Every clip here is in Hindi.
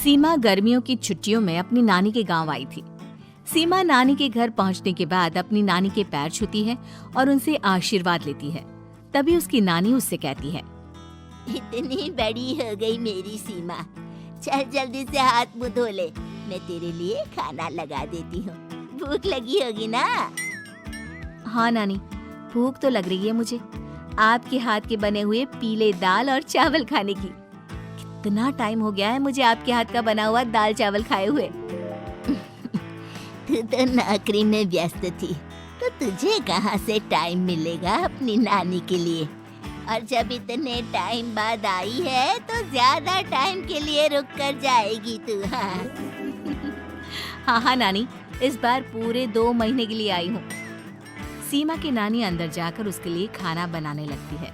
सीमा गर्मियों की छुट्टियों में अपनी नानी के गांव आई थी। सीमा नानी के घर पहुंचने के बाद अपनी नानी के पैर छूती है और उनसे आशीर्वाद लेती है। तभी उसकी नानी उससे कहती है, इतनी बड़ी हो गई मेरी सीमा, चल जल्दी से हाथ मुंह धो ले, मैं तेरे लिए खाना लगा देती हूँ। भूख लगी होगी ना? हाँ नानी, भूख तो लग रही है मुझे, आपके हाथ के बने हुए पीले दाल और चावल खाने की। कितना टाइम हो गया है मुझे आपके हाथ का बना हुआ दाल चावल खाए हुए। तू तो नौकरी में व्यस्त थी, तो तुझे कहाँ से टाइम मिलेगा अपनी नानी के लिए? और जब इतने टाइम बाद आई है तो ज्यादा टाइम के लिए रुक कर जाएगी तू। हाँ नानी, इस बार पूरे 2 महीने के लिए आई हूँ। सीमा की नानी अंदर जाकर उसके लिए खाना बनाने लगती है।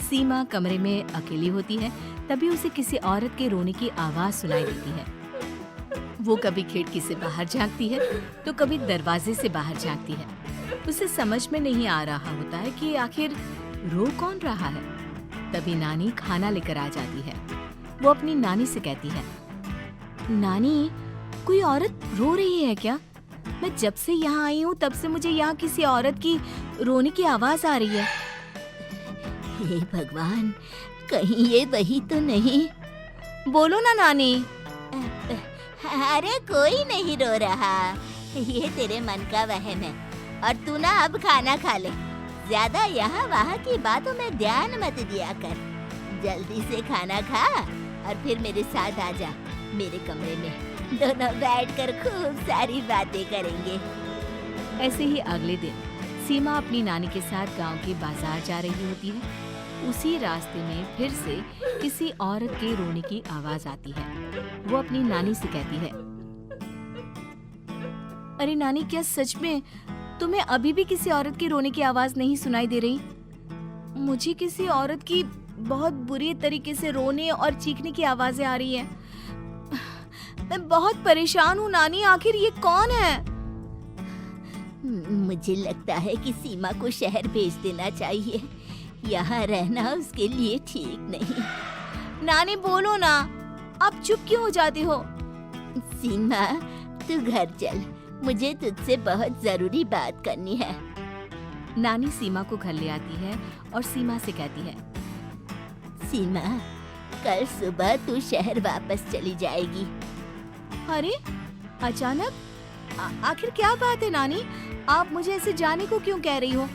सीमा कमरे में अकेली होती है, तभी उसे किसी औरत के रोने की आवाज सुनाई देती है। वो कभी खिड़की से बाहर झांकती है तो कभी दरवाजे से बाहर झांकती है। उसे समझ में नहीं आ रहा होता है कि आखिर रो कौन रहा है। तभी नानी खाना लेकर आ जाती है। वो अपनी नानी से कहती है, नानी, कोई औरत रो रही है क्या? मैं जब से यहाँ आई हूँ तब से मुझे यहाँ किसी औरत की रोने की आवाज आ रही है। हे भगवान, कहीं ये वही तो नहीं? बोलो ना नानी। अरे कोई नहीं रो रहा, ये तेरे मन का वहम है। और तू ना अब खाना खा ले, ज्यादा यहाँ वहाँ की बातों में ध्यान मत दिया कर। जल्दी से खाना खा और फिर मेरे साथ आ जा मेरे कमरे में, दोनों बैठकर खूब सारी बातें करेंगे। ऐसे ही अगले दिन सीमा अपनी नानी के साथ गांव के बाजार जा रही होती है। उसी रास्ते में फिर से किसी औरत के रोने की आवाज आती है। वो अपनी नानी से कहती है, अरे नानी, क्या सच में तुम्हें अभी भी किसी औरत के रोने की आवाज नहीं सुनाई दे रही? मुझे किसी औरत की बहुत बुरी तरीके से रोने और चीखने की आवाजें आ रही है। मैं बहुत परेशान हूँ नानी, आखिर ये कौन है? मुझे लगता है कि सीमा को शहर भेज देना चाहिए, यहाँ रहना उसके लिए ठीक नहीं। नानी बोलो ना, आप चुप क्यों हो जाती हो? सीमा, तू घर चल, मुझे तुझसे बहुत जरूरी बात करनी है। नानी सीमा को घर ले आती है और सीमा से कहती है, सीमा, कल सुबह तू शहर वापस चली जाएगी। अरे अचानक? आखिर क्या बात है नानी, आप मुझे ऐसे जाने को क्यों कह रही हो?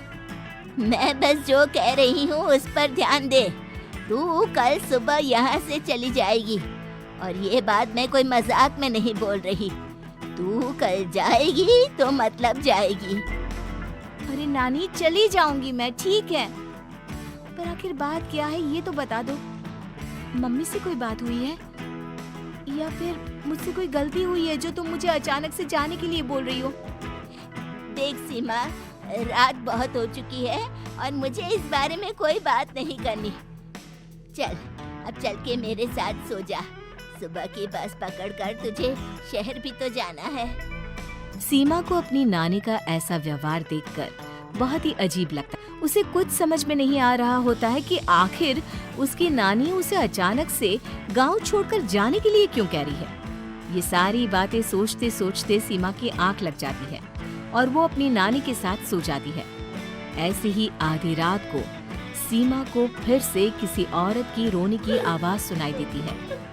मैं बस जो कह रही हूँ उस पर ध्यान दे। तू कल सुबह यहाँ से चली जाएगी, और ये बात मैं कोई मजाक में नहीं बोल रही। तू कल जाएगी तो मतलब जाएगी। अरे नानी, चली जाऊंगी मैं, ठीक है, पर आखिर बात क्या है ये तो बता दो। मम्मी से कोई बात हुई है या फिर मुझसे कोई गलती हुई है जो तुम मुझे अचानक से जाने के लिए बोल रही हो? देख सीमा, रात बहुत हो चुकी है और मुझे इस बारे में कोई बात नहीं करनी। चल, अब चल के मेरे साथ सो जा। सुबह की बस पकड़कर तुझे शहर भी तो जाना है। सीमा को अपनी नानी का ऐसा व्यवहार देखकर बहुत ही अजीब लगता है। उसे कुछ समझ में नहीं आ रहा होता है कि आखिर उसकी नानी उसे अचानक से गांव छोड़कर जाने के लिए क्यों कह रही है। ये सारी बातें सोचते सोचते सीमा की आंख लग जाती है और वो अपनी नानी के साथ सो जाती है। ऐसे ही आधी रात को सीमा को फिर से किसी औरत की रोने की आवाज सुनाई देती है।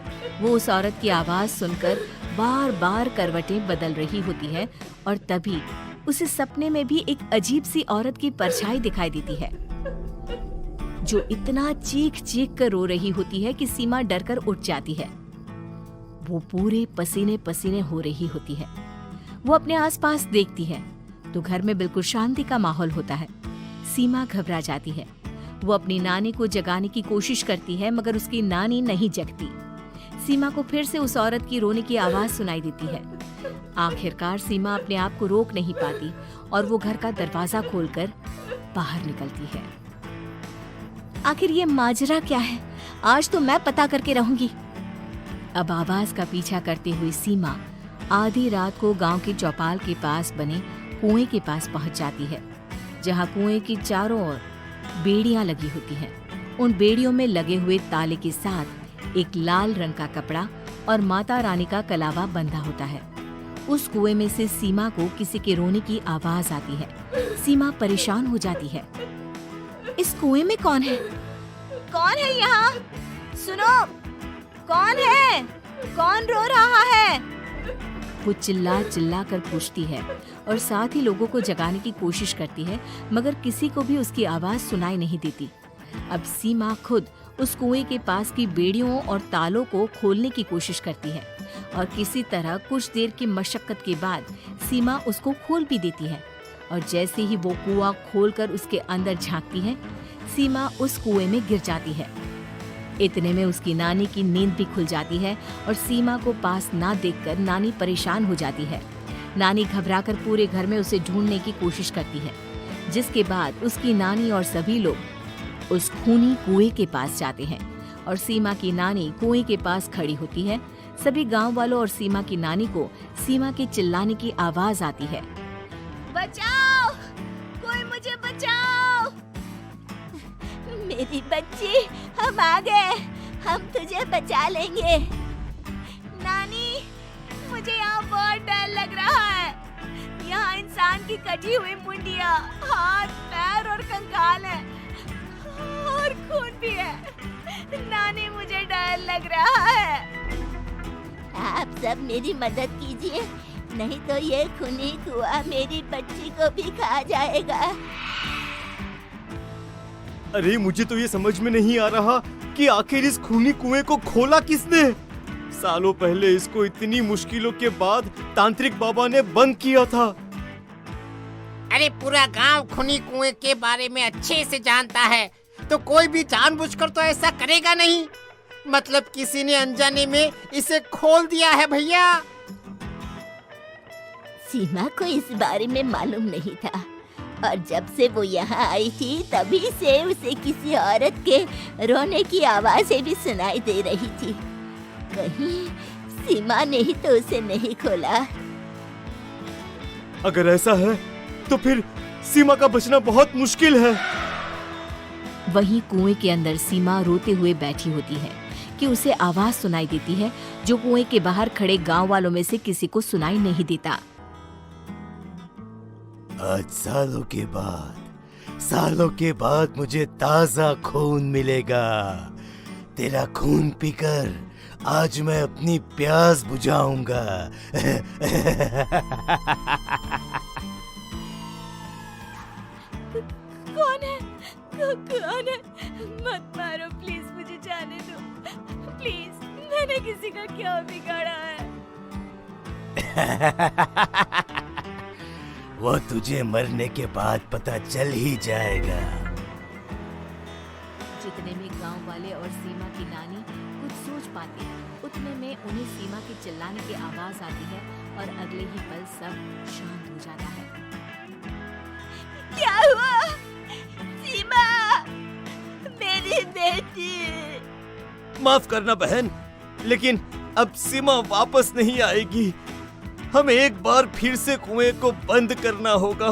वो उस औरत की आवाज सुनकर बार बार करवटें बदल रही होती है और तभी उसे सपने में भी एक अजीब सी औरत की परछाई दिखाई देती है, जो इतना चीख चीख कर रो रही होती है कि सीमा डरकर उठ जाती है। वो पूरे पसीने पसीने हो रही होती है। वो अपने आसपास देखती है तो घर में बिल्कुल शांति का माहौल होता है। सीमा घबरा जाती है। वो अपनी नानी को जगाने की कोशिश करती है मगर उसकी नानी नहीं जगती। सीमा को फिर से उस औरत की रोने की आवाज सुनाई देती है। आखिरकार सीमा अपने आप को रोक नहीं पाती और वो घर का दरवाजा खोलकर बाहर निकलती है। आखिर ये माजरा क्या है? आज तो मैं पता करके रहूंगी। अब आवाज का पीछा करते हुए सीमा आधी रात को गांव की चौपाल के पास बने कुएं के पास पहुंच जाती है, जहां कुएं की चारों ओर बेड़ियां लगी होती हैं। उन बेड़ियों में लगे हुए ताले के साथ एक लाल रंग का कपड़ा और माता रानी का कलावा बंधा होता है। उस कुएं में से सीमा को किसी के रोने की आवाज आती है। सीमा परेशान हो जाती है। इस कुएं में कौन है? कौन है यहाँ? सुनो, कौन है? कौन रो रहा है? वो चिल्ला चिल्ला कर पूछती है और साथ ही लोगों को जगाने की कोशिश करती है, मगर किसी को भी उसकी आवाज सुनाई नहीं देती। अब सीमा खुद उस कुएं के पास की बेड़ियों और तालों को खोलने की कोशिश करती है और किसी तरह कुछ देर की मशक्कत के बाद सीमा उसको खोल भी देती है। और जैसे ही वो कुआं खोलकर उसके अंदर झांकती है, सीमा उस कुएं में गिर जाती है। इतने में उसकी नानी की नींद भी खुल जाती है और सीमा को पास ना देखकर नानी परेशान हो जाती है। नानी घबराकर पूरे घर में उसे ढूंढने की कोशिश करती है, जिसके बाद उसकी नानी और सभी लोग उस खूनी कुएं के पास जाते हैं और सीमा की नानी कुएं के पास खड़ी होती है। सभी गांव वालों और सीमा की नानी को सीमा के चिल्लाने की आवाज आती है। बचाओ! कोई मुझे बचाओ! मेरी बच्ची, हम आ गए, हम तुझे बचा लेंगे। नानी, मुझे यहाँ बहुत डर लग रहा है। यहाँ इंसान की कटी हुई मुंडियाँ, हाथ, पैर और कंकाल है और खून भी है। नानी, मुझे डर लग रहा है। आप सब मेरी मदद कीजिए, नहीं तो ये खूनी कुआं मेरी बच्ची को भी खा जाएगा। अरे मुझे तो ये समझ में नहीं आ रहा कि आखिर इस खूनी कुएं को खोला किसने। सालों पहले इसको इतनी मुश्किलों के बाद तांत्रिक बाबा ने बंद किया था। अरे पूरा गांव खूनी कुएं के बारे में अच्छे से जानता है, तो कोई भी जानबूझकर तो ऐसा करेगा नहीं। मतलब किसी ने अनजाने में इसे खोल दिया है भैया। सीमा को इस बारे में मालूम नहीं था और जब से वो यहाँ आई थी तभी से उसे किसी औरत के रोने की आवाजें भी सुनाई दे रही थी। कहीं सीमा ने ही तो उसे नहीं खोला। अगर ऐसा है तो फिर सीमा का बचना बहुत मुश्किल है। वहीं कुएं के अंदर सीमा रोते हुए बैठी होती है कि उसे आवाज सुनाई देती है जो कुएं के बाहर खड़े गांव वालों में से किसी को सुनाई नहीं देता। आज सालों के बाद मुझे ताजा खून मिलेगा। तेरा खून पीकर आज मैं अपनी प्यास बुझाऊंगा। कौन है? कौन है? मत मारो प्लीज, मुझे जाने दो प्लीज। मैंने किसी का क्या बिगाड़ा है? वो तुझे मरने के बाद पता चल ही जाएगा। जितने में गांव वाले और सीमा की नानी कुछ सोच पाते हैं, उतने में उन्हें सीमा के चिल्लाने की आवाज आती है और अगले ही पल सब शांत हो जाता है। क्या हुआ? सीमा, मेरी बेटी। माफ करना बहन, लेकिन अब सीमा वापस नहीं आएगी। हमें एक बार फिर से कुएं को बंद करना होगा।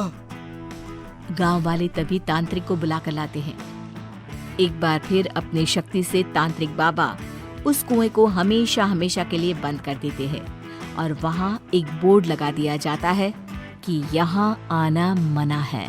गांव वाले तभी तांत्रिक को बुला कर लाते हैं। एक बार फिर अपनी शक्ति से तांत्रिक बाबा उस कुएं को हमेशा हमेशा के लिए बंद कर देते हैं और वहां एक बोर्ड लगा दिया जाता है कि यहाँ आना मना है।